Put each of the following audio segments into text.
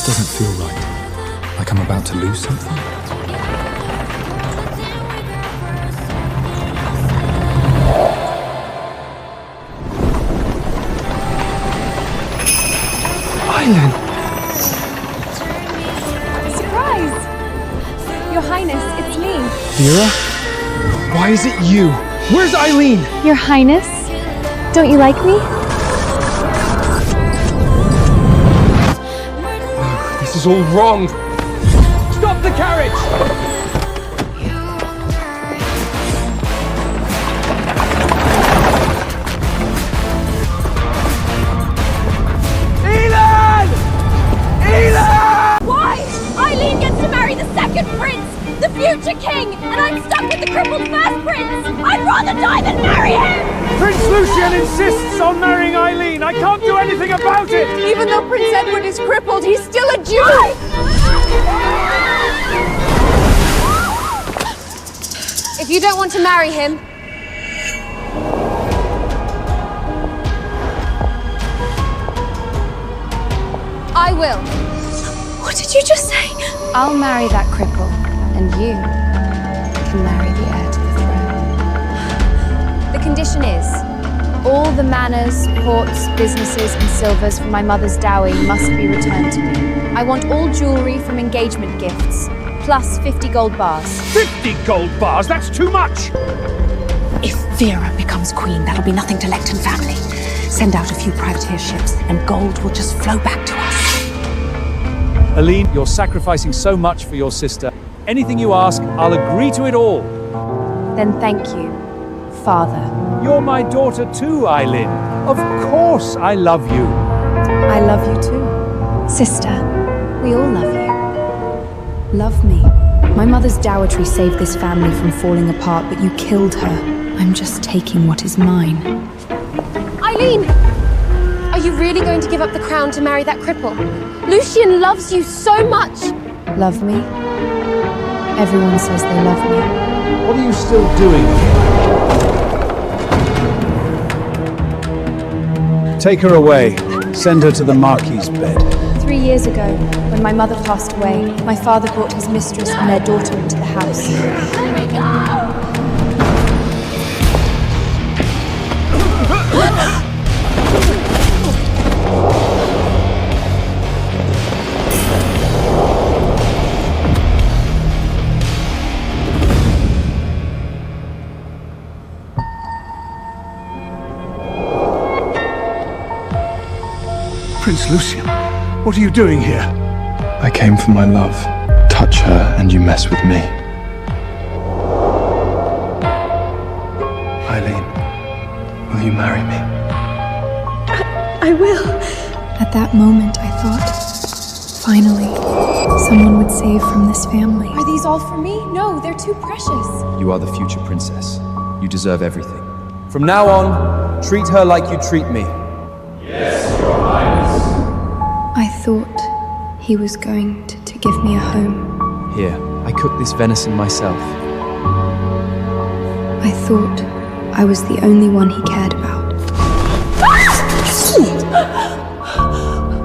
doesn't feel right. Like I'm about to lose something. Eileen! Surprise! Your Highness, it's me. Vera? Why is it you? Where's Eileen? Your Highness? Don't you like me? This is all wrong. Stop the carriage! Why? Eileen gets to marry the second prince, the future king, and I'm stuck with the crippled first prince. I'd rather die than marry him! Prince Lucian insists on marrying Eileen. I can't do anything about it. Even though Prince Edward is crippled, he's still a Jew! If you don't want to marry him, I will. What did you just say? I'll marry that cripple, and you can marry the heir to the throne. The condition is, all the manors, ports, businesses, and silvers from my mother's dowry must be returned to me. I want all jewelry from engagement gifts, plus 50 gold bars. 50 gold bars? That's too much. If Vera becomes queen, that'll be nothing to Lecton family. Send out a few privateer ships, and gold will just flow back to us. Eileen, you're sacrificing so much for your sister. Anything you ask, I'll agree to it all. Then thank you, Father. You're my daughter too, Eileen. Of course I love you. I love you too. Sister, we all love you. Love me. My mother's dowry saved this family from falling apart, but you killed her. I'm just taking what is mine. Eileen! Are you really going to give up the crown to marry that cripple? Lucian loves you so much! Love me? Everyone says they love me. What are you still doing here? Take her away. Send her to the Marquis's bed. 3 years ago, when my mother passed away, my father brought his mistress and their daughter into the house. Let me go! Prince Lucian, what are you doing here? I came for my love. Touch her and you mess with me. Eileen, will you marry me? I will. At that moment, I thought, finally, someone would save from this family. Are these all for me? No, they're too precious. You are the future princess. You deserve everything. From now on, treat her like you treat me. I thought he was going to give me a home. Here, I cooked this venison myself. I thought I was the only one he cared about.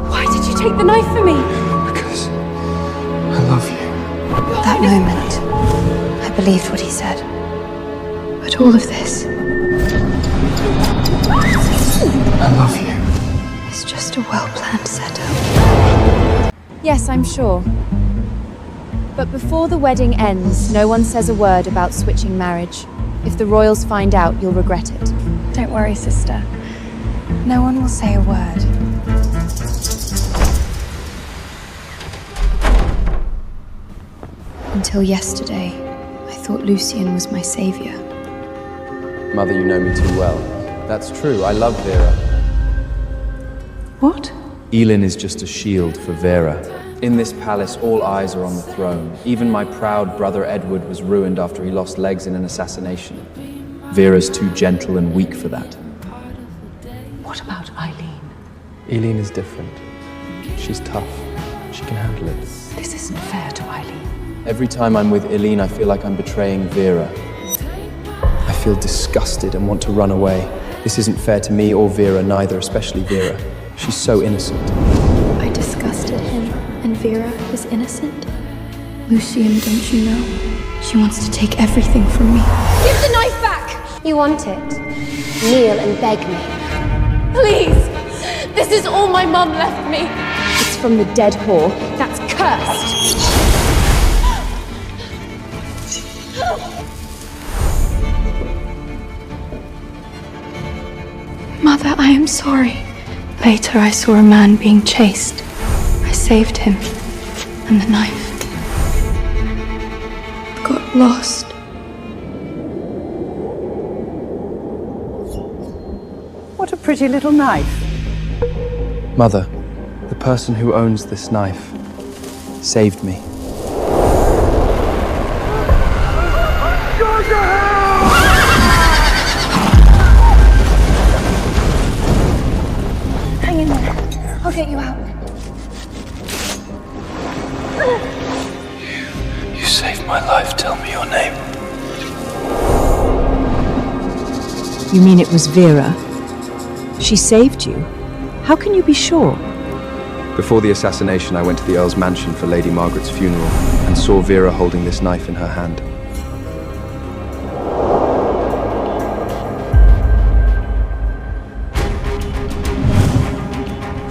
Why did you take the knife for me? Because I love you. That moment, I believed what he said. But all of this I love you. is just a well-planned setup. Yes, I'm sure. But before the wedding ends, no one says a word about switching marriage. If the royals find out, you'll regret it. Don't worry, sister. No one will say a word. Until yesterday, I thought Lucian was my savior. Mother, you know me too well. That's true, I love Vera. What? Elin is just a shield for Vera. In this palace, all eyes are on the throne. Even my proud brother Edward was ruined after he lost legs in an assassination. Vera's too gentle and weak for that. What about Eileen? Eileen is different. She's tough. She can handle it. This isn't fair to Eileen. Every time I'm with Eileen, I feel like I'm betraying Vera. I feel disgusted and want to run away. This isn't fair to me or Vera, neither, especially Vera. She's so innocent. I disgusted him. and Vera is innocent? Lucian, don't you know? She wants to take everything from me. Give the knife back! You want it? Kneel and beg me. Please! This is all my mum left me. It's from the dead whore. That's cursed. Mother, I am sorry. Later, I saw a man being chased. I saved him. And the knife got lost. What a pretty little knife. Mother, the person who owns this knife saved me. Hang in there. I'll get you out. You saved my life. Tell me your name. You mean it was Vera? She saved you? How can you be sure? Before the assassination, I went to the Earl's mansion for Lady Margaret's funeral and saw Vera holding this knife in her hand.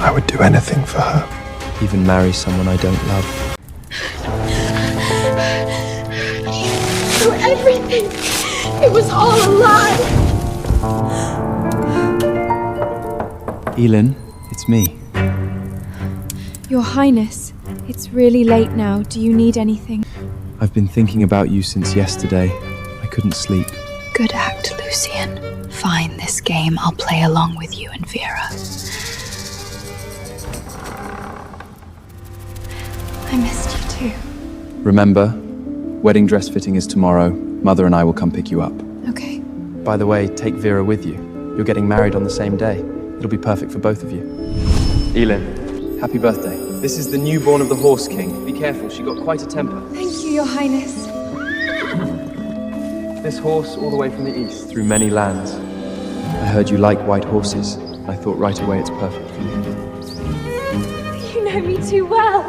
I would do anything for her. Even marry someone I don't love. Through everything, it was all a lie. Elin, it's me. Your Highness, it's really late now. Do you need anything? I've been thinking about you since yesterday. I couldn't sleep. Good act, Lucian. Fine, this game. I'll play along with you and Vera. I missed you too. Remember, wedding dress fitting is tomorrow. Mother and I will come pick you up. Okay. By the way, take Vera with you. You're getting married on the same day. It'll be perfect for both of you. Elin, happy birthday. This is the newborn of the Horse King. Be careful, she got quite a temper. Thank you, Your Highness. This horse all the way from the east, through many lands. I heard you like white horses. I thought right away it's perfect for you. You know me too well.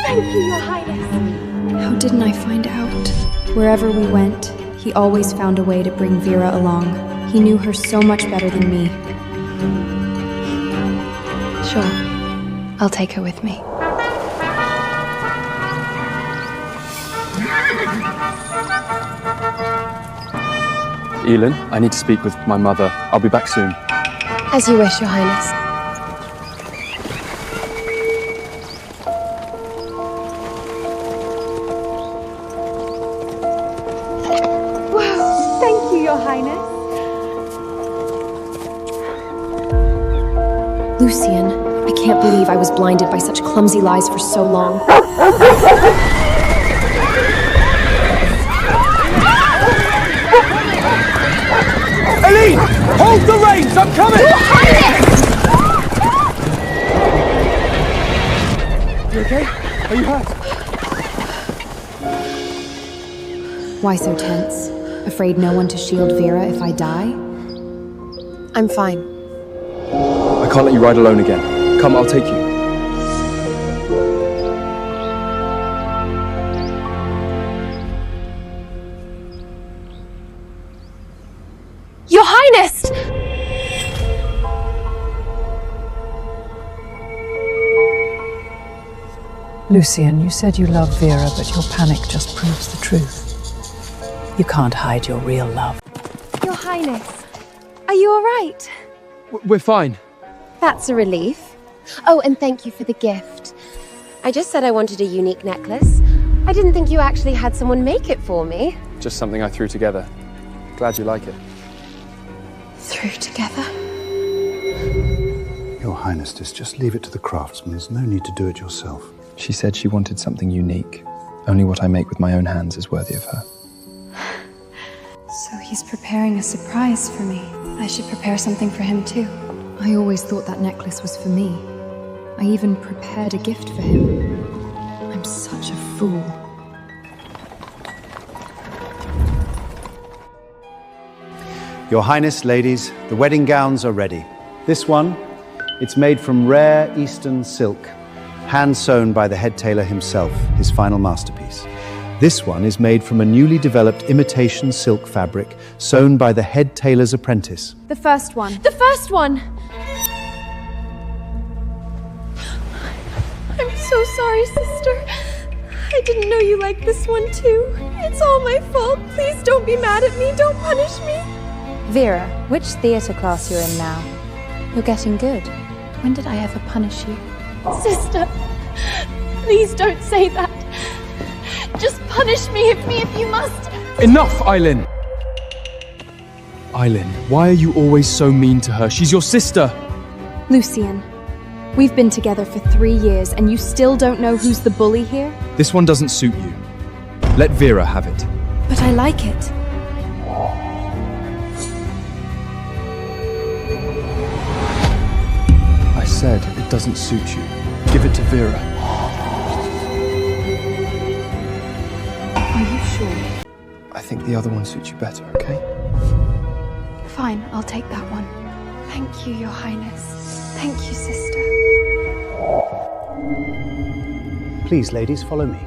Thank you, Your Highness. How didn't I find out? Wherever we went, he always found a way to bring Vera along. He knew her so much better than me. Sure. I'll take her with me. Elin, I need to speak with my mother. I'll be back soon. As you wish, Your Highness. Wow, thank you, Your Highness. Lucian, I can't believe I was blinded by such clumsy lies for so long. Eileen! Hold the reins! I'm coming! You okay? Are you hurt? Why so tense? Afraid no one to shield Vera if I die? I'm fine. I can't let you ride alone again. Come, I'll take you. Your Highness! Lucian, you said you love Vera, but your panic just proves the truth. You can't hide your real love. Your Highness, are you all right? We're fine. That's a relief. Oh, and thank you for the gift. I just said I wanted a unique necklace. I didn't think you actually had someone make it for me. Just something I threw together. Glad you like it. Through together. Your Highness, just leave it to the craftsman. There's no need to do it yourself. She said she wanted something unique. Only what I make with my own hands is worthy of her. So he's preparing a surprise for me. I should prepare something for him too. I always thought that necklace was for me. I even prepared a gift for him. I'm such a fool. Your Highness, ladies, the wedding gowns are ready. This one It's made from rare Eastern silk, hand-sewn by the head tailor himself, his final masterpiece. This one is made from a newly developed imitation silk fabric sewn by the head tailor's apprentice. The first one. The first one! I'm so sorry, sister. I didn't know you liked this one too. It's all my fault. Please don't be mad at me. Don't punish me. Vera, which theatre class you're in now? You're getting good. When did I ever punish you? Sister, please don't say that. Just punish me if you must. Enough, Eileen! Eileen, why are you always so mean to her? She's your sister! Lucien, we've been together for 3 years and you still don't know who's the bully here? This one doesn't suit you. Let Vera have it. But I like it. I said it doesn't suit you. Give it to Vera. Are you sure? I think the other one suits you better, okay? Fine, I'll take that one. Thank you, Your Highness. Thank you, sister. Please, ladies, follow me.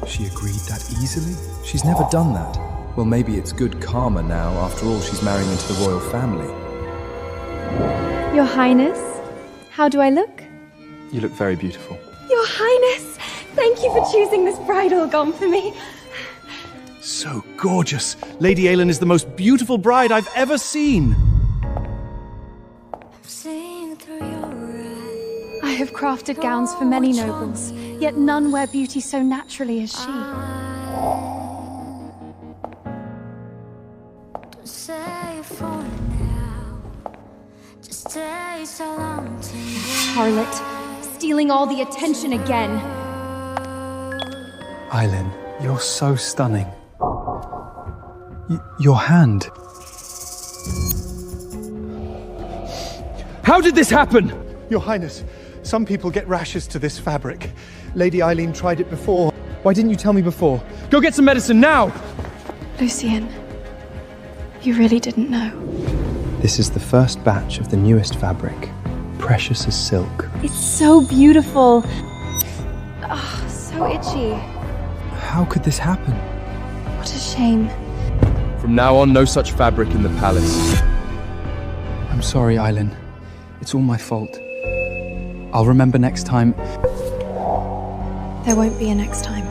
She agreed that easily? She's never done that. Well, maybe it's good karma now. After all, she's marrying into the royal family. Your Highness, how do I look? You look very beautiful. Your Highness, thank you for choosing this bridal gown for me. So gorgeous. Lady Aelin is the most beautiful bride I've ever seen. I have crafted gowns for many nobles, yet none wear beauty so naturally as she. Harlot, stealing all the attention again. Eileen, you're so stunning. Your hand. How did this happen? Your Highness, some people get rashes to this fabric. Lady Eileen tried it before. Why didn't you tell me before? Go get some medicine now! Lucien, you really didn't know. This is the first batch of the newest fabric, precious as silk. It's so beautiful. Oh, so itchy. How could this happen? What a shame. From now on, no such fabric in the palace. I'm sorry, Eileen. It's all my fault. I'll remember next time. There won't be a next time.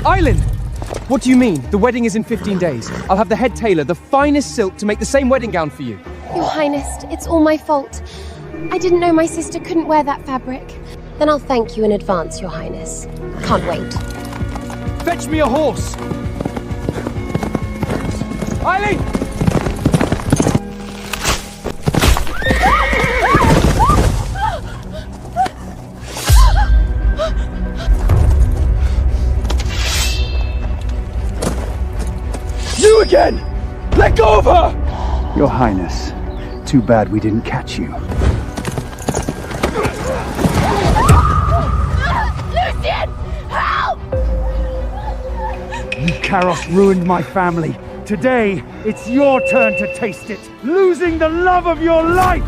Eileen! What do you mean? The wedding is in 15 days. I'll have the head tailor, the finest silk, to make the same wedding gown for you. Your Highness, it's all my fault. I didn't know my sister couldn't wear that fabric. Then I'll thank you in advance, Your Highness. Can't wait. Fetch me a horse! Eileen! You again! Let go of her! Your Highness, too bad we didn't catch you. Lucien! Help! You Karos ruined my family. Today, it's your turn to taste it. Losing the love of your life!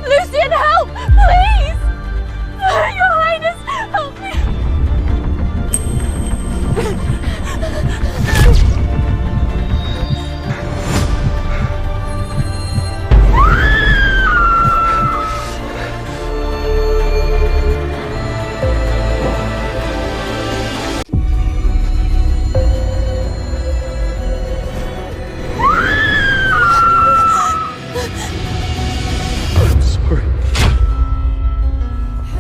Lucien, help! Please! Your Highness, help me!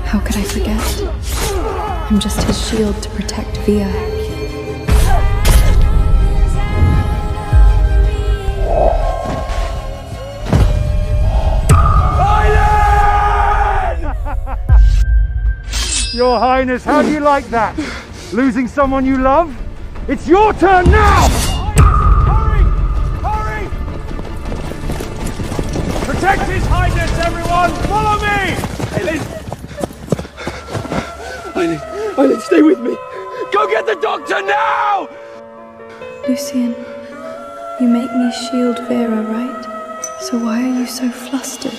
How could I forget? I'm just his shield to protect Via. Your Highness, how do you like that? Losing someone you love? It's your turn now! Hurry! Hurry! Protect His Highness, everyone! Follow me! Eileen, stay with me. Go get the doctor now! Lucian, you make me shield Vera, right? So why are you so flustered?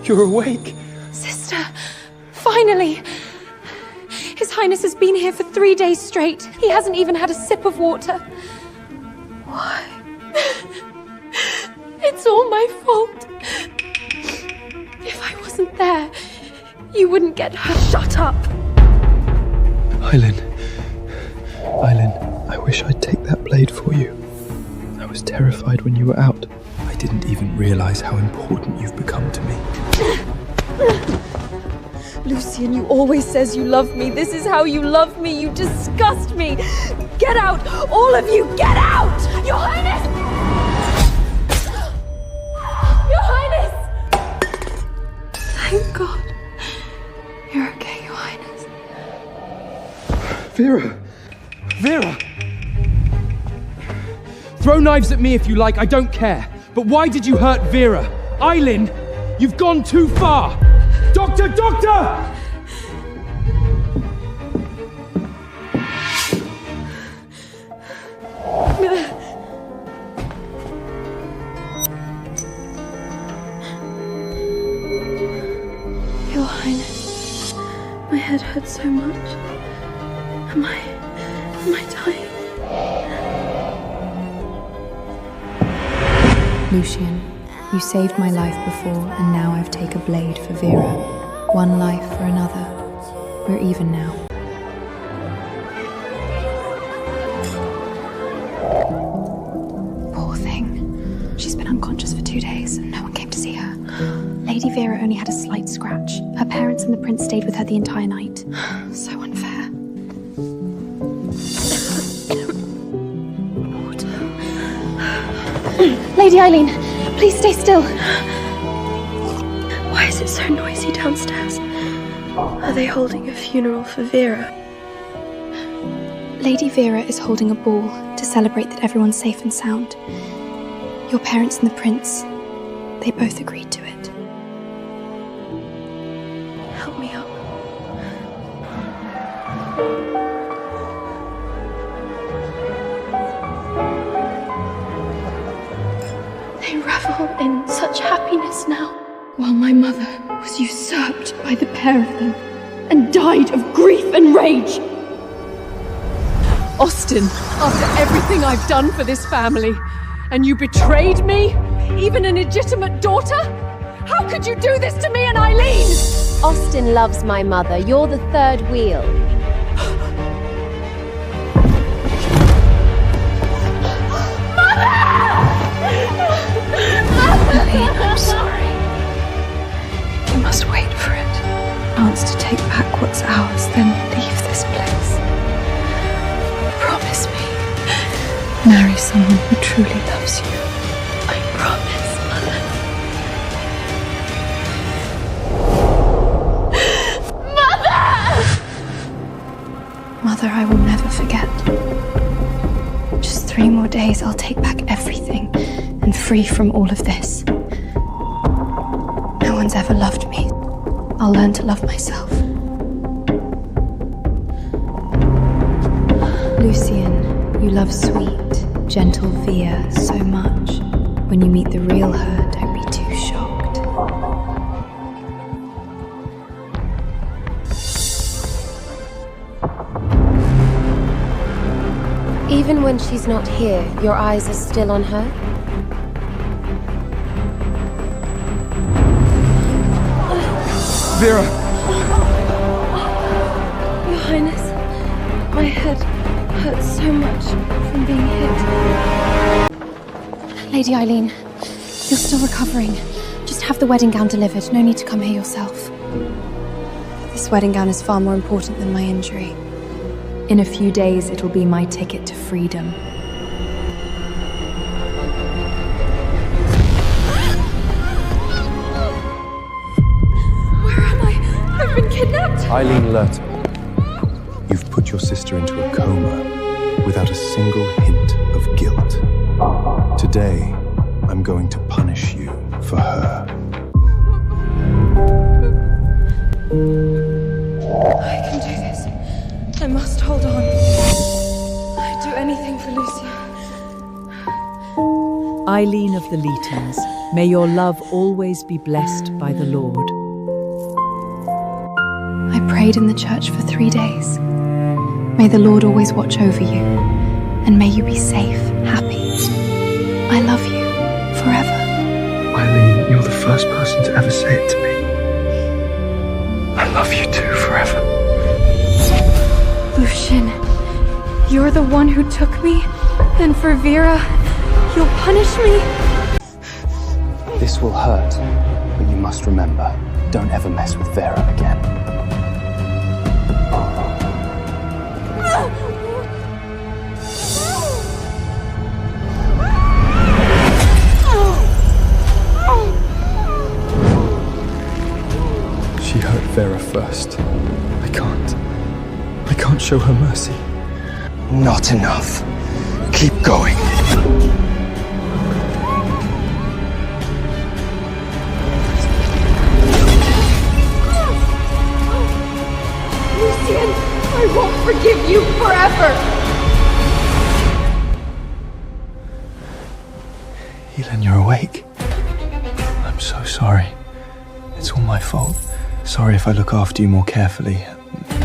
You're awake. Sister, finally! His Highness has been here for 3 days straight. He hasn't even had a sip of water. Why? It's all my fault. If I wasn't there, you wouldn't get hurt. Shut up! Eileen, I wish I'd take that blade for you. I was terrified when you were out. I didn't even realize how important you've become to me. Lucian, you always says you love me. This is how you love me. You disgust me. Get out! All of you, get out! Your Highness! Your Highness! Thank God. You're okay, Your Highness. Vera! Throw knives at me if you like, I don't care. But why did you hurt Vera? Eileen, you've gone too far! Doctor! Your Highness, my head hurts so much. Am I dying? Lucian, you saved my life before, and now I've taken a blade for Vera. One life for another. We're even now. Poor thing. She's been unconscious for 2 days and no one came to see her. Lady Vera only had a slight scratch. Her parents and the prince stayed with her the entire night. So unfair. Lady Eileen, please stay still. Why is it so noisy downstairs? Are they holding a funeral for Vera? Lady Vera is holding a ball to celebrate that everyone's safe and sound. Your parents and the prince, they both agreed to it. Help me up. They revel in such happiness now, while my mother was usurped by the pair of them and died of grief and rage. Austin, after everything I've done for this family, and you betrayed me? Even an illegitimate daughter? How could you do this to me and Eileen? Austin loves my mother. You're the third wheel. Eileen, I'm sorry. You must wait for it. Chance to take back what's ours, then leave this place. Promise me. Marry someone who truly loves you. I promise, Mother. Mother, I will never forget. Just 3 more days, I'll take back everything and free from all of this. No one's ever loved me. I'll learn to love myself. Lucian, you love sweet, gentle Vera so much. When you meet the real her, don't be too shocked. Even when she's not here, your eyes are still on her? Vera! Your Highness, my head hurts so much from being hit. Lady Eileen, you're still recovering. Just have the wedding gown delivered. No need to come here yourself. This wedding gown is far more important than my injury. In a few days, it'll be my ticket to freedom. Where am I? I've been kidnapped! Eileen Lurton, you've put put your sister into a coma without a single hint of guilt. Today, I'm going to punish you for her. I can do this. I must hold on. I'd do anything for Lucia. Eileen of the Leetons, may your love always be blessed by the Lord. I prayed in the church for 3 days. May the Lord always watch over you, and may you be safe, happy. I love you forever. Eileen, you're the first person to ever say it to me. I love you too, forever. Lucian, you're the one who took me, and for Vera, you'll punish me? This will hurt, but you must remember, don't ever mess with Vera again. She hurt Vera first. I can't show her mercy. Not enough. Keep going. Lucian, I won't forgive you forever! Elin, you're awake. I'm so sorry. It's all my fault. Sorry if I look after you more carefully.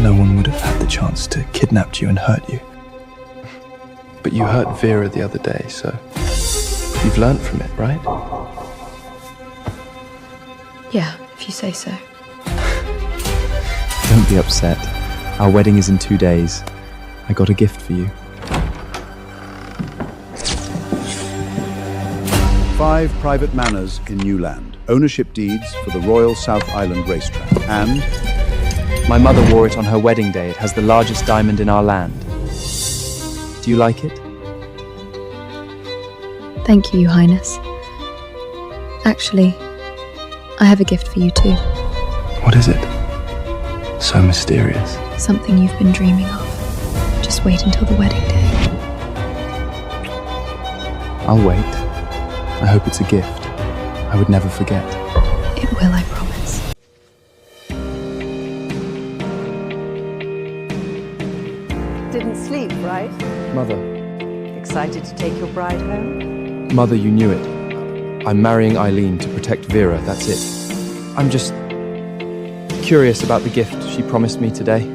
No one would have had the chance to kidnap you and hurt you. But you hurt Vera the other day, so you've learned from it, right? Yeah, if you say so. Don't be upset. Our wedding is in 2 days. I got a gift for you. 5 private manors in Newland. Ownership deeds for the Royal South Island racetrack. And my mother wore it on her wedding day. It has the largest diamond in our land. Do you like it? Thank you, Your Highness. Actually, I have a gift for you too. What is it? So mysterious. Something you've been dreaming of. Just wait until the wedding day. I'll wait. I hope it's a gift. I would never forget. It will, I promise. Didn't sleep, right? Mother. Excited to take your bride home? Mother, you knew it. I'm marrying Eileen to protect Vera, that's it. I'm just curious about the gift she promised me today.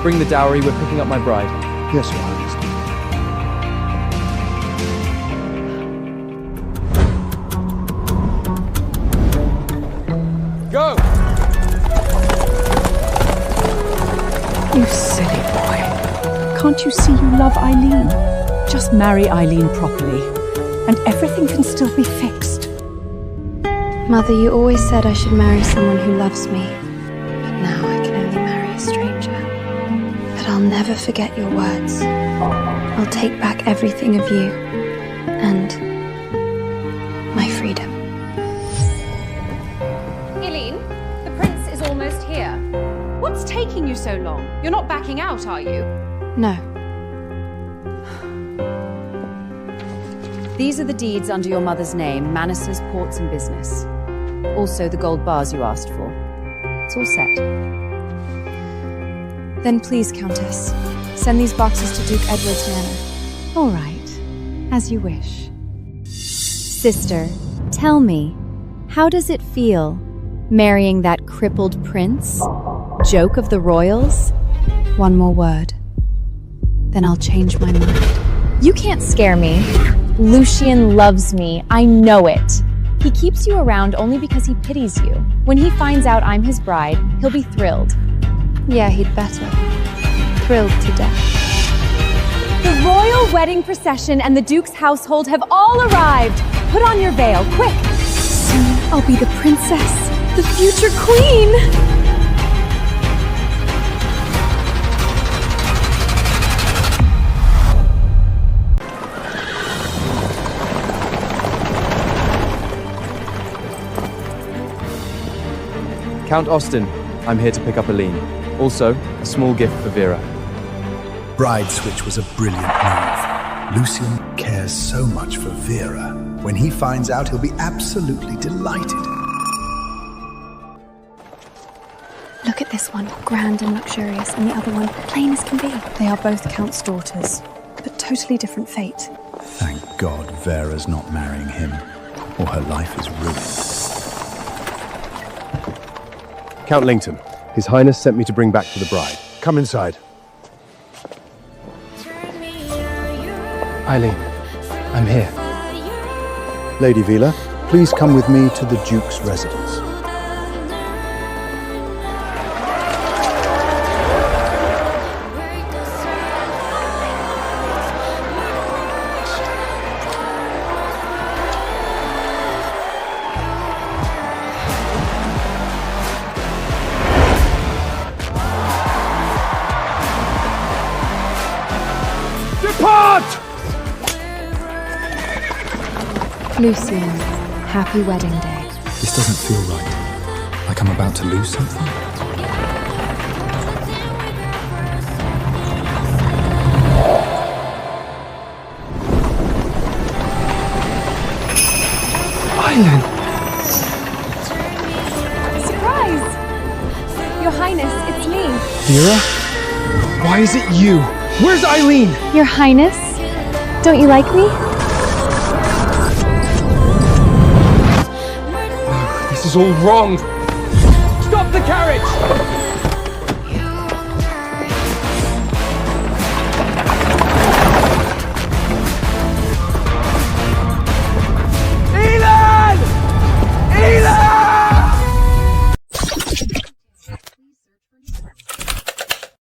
Bring the dowry, we're picking up my bride. Yes, Your Highness. Go! You silly boy. Can't you see you love Eileen? Just marry Eileen properly, and everything can still be fixed. Mother, you always said I should marry someone who loves me. But now I can only marry a stranger. But I'll never forget your words. I'll take back everything of you. And my freedom. Eileen, the prince is almost here. What's taking you so long? You're not backing out, are you? No. These are the deeds under your mother's name, Manus's ports and business. Also the gold bars you asked for. It's all set. Then please, Countess, send these boxes to Duke Edward's manor. All right, as you wish. Sister, tell me, how does it feel marrying that crippled prince? Joke of the royals? One more word, then I'll change my mind. You can't scare me. Lucian loves me. I know it. He keeps you around only because he pities you. When he finds out I'm his bride, he'll be thrilled. Yeah, he'd better. Thrilled to death. The royal wedding procession and the Duke's household have all arrived. Put on your veil, quick! Soon I'll be the princess, the future queen! Count Austin, I'm here to pick up Aline. Also, a small gift for Vera. Bride switch was a brilliant move. Lucian cares so much for Vera. When he finds out, he'll be absolutely delighted. Look at this one, grand and luxurious, and the other one, plain as can be. They are both Count's daughters, but totally different fate. Thank God Vera's not marrying him, or her life is ruined. Count Lington, His Highness sent me to bring back to the bride. Come inside. Eileen, I'm here. Lady Vila, please come with me to the Duke's residence. Lucian, happy wedding day. This doesn't feel right. Like I'm about to lose something. Eileen! Surprise! Your Highness, it's me. Vera? Why is it you? Where's Eileen? Your Highness? Don't you like me? This is all wrong. Stop the carriage!